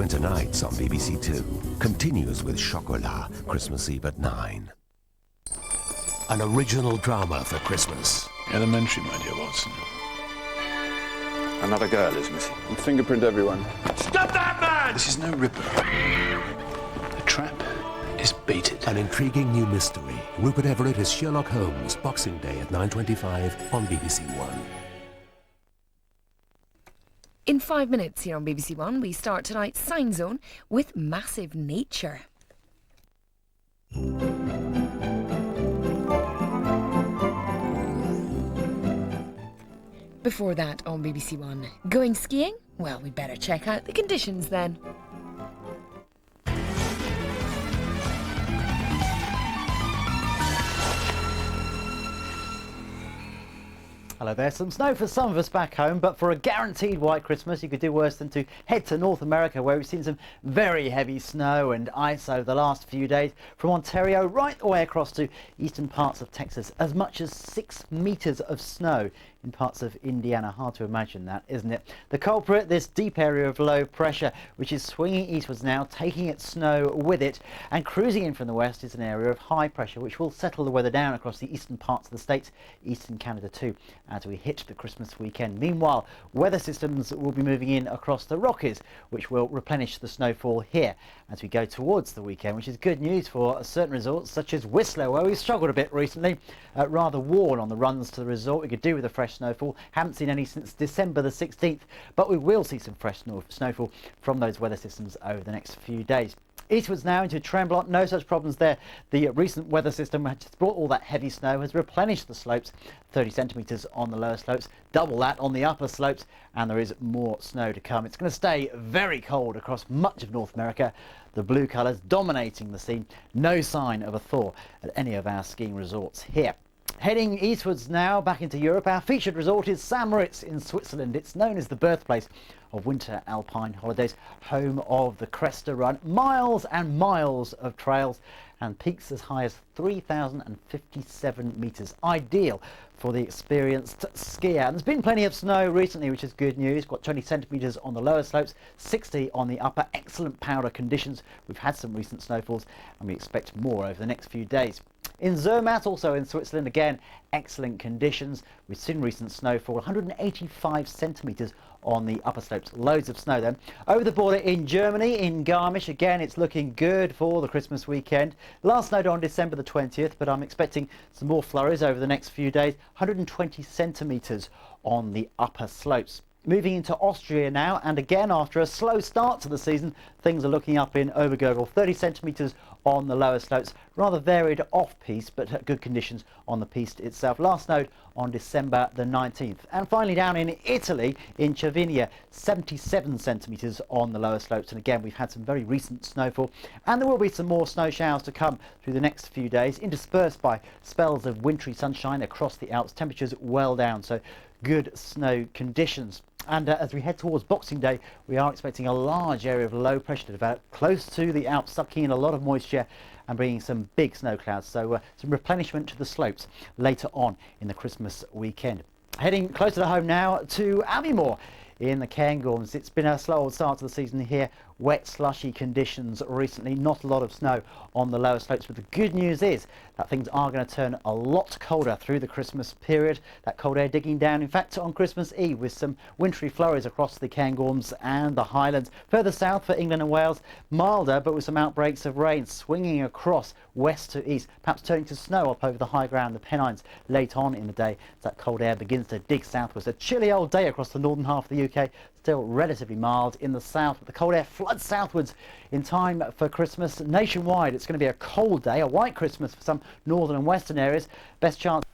Winter Nights on BBC2 continues with Chocolat, Christmas Eve at 9. An original drama for Christmas. Elementary, my dear Watson. Another girl is missing. And fingerprint everyone. Stop that man! This is no ripper. The trap is baited. An intriguing new mystery. Rupert Everett as Sherlock Holmes, Boxing Day at 9:25 on BBC1. In 5 minutes here on BBC One, we start tonight's Sign Zone with massive nature. Before that on BBC One, going skiing? Well, we better check out the conditions then. Hello there. Some snow for some of us back home, but for a guaranteed white Christmas, you could do worse than to head to North America, where we've seen some very heavy snow and ice over the last few days, from Ontario right the way across to eastern parts of Texas. As much as 6 meters of snow in parts of Indiana. Hard to imagine that, isn't it? The culprit, this deep area of low pressure, which is swinging eastwards now, taking its snow with it, and cruising in from the west is an area of high pressure, which will settle the weather down across the eastern parts of the states, eastern Canada too, as we hit the Christmas weekend. Meanwhile, weather systems will be moving in across the Rockies, which will replenish the snowfall here as we go towards the weekend, which is good news for certain resorts such as Whistler, where we've struggled a bit recently, rather worn on the runs to the resort. We could do with a fresh snowfall. Haven't seen any since December the 16th, but we will see some fresh snowfall from those weather systems over the next few days. Eastwards now into Tremblant, no such problems there. The recent weather system has just brought all that heavy snow, has replenished the slopes, 30 centimetres on the lower slopes, double that on the upper slopes, and there is more snow to come. It's going to stay very cold across much of North America. The blue colours dominating the scene. No sign of a thaw at any of our skiing resorts here. Heading eastwards now, back into Europe, our featured resort is St Moritz in Switzerland. It's known as the birthplace of winter alpine holidays, home of the Cresta Run. Miles and miles of trails and peaks as high as 3,057 metres. Ideal for the experienced skier. And there's been plenty of snow recently, which is good news. Got 20 centimetres on the lower slopes, 60 on the upper. Excellent powder conditions. We've had some recent snowfalls and we expect more over the next few days. In Zermatt, also in Switzerland, again, excellent conditions. We've seen recent snowfall, 185 centimetres on the upper slopes. Loads of snow then. Over the border in Germany, in Garmisch, again, it's looking good for the Christmas weekend. Last snowed on December the 20th, but I'm expecting some more flurries over the next few days. 120 centimetres on the upper slopes. Moving into Austria now, and again, after a slow start to the season, things are looking up in Obergurgl. 30 centimetres on the lower slopes. Rather varied off-piste, but good conditions on the piste itself. Last snowed on December the 19th. And finally down in Italy, in Cervinia, 77 centimetres on the lower slopes. And again, we've had some very recent snowfall. And there will be some more snow showers to come through the next few days, interspersed by spells of wintry sunshine across the Alps. Temperatures well down, so good snow conditions. And as we head towards Boxing Day, we are expecting a large area of low pressure to develop close to the Alps, sucking in a lot of moisture and bringing some big snow clouds. So some replenishment to the slopes later on in the Christmas weekend. Heading closer to home now to Aviemore in the Cairngorms. It's been a slow old start to the season here. Wet, slushy conditions recently. Not a lot of snow on the lower slopes. But the good news is that things are going to turn a lot colder through the Christmas period. That cold air digging down, in fact, on Christmas Eve with some wintry flurries across the Cairngorms and the Highlands. Further south for England and Wales, milder, but with some outbreaks of rain swinging across west to east, perhaps turning to snow up over the high ground, the Pennines, late on in the day as that cold air begins to dig southwards. A chilly old day across the northern half of the UK. Still relatively mild in the south, but the cold air floods southwards in time for Christmas. Nationwide, it's going to be a cold day, a white Christmas for some northern and western areas. Best chance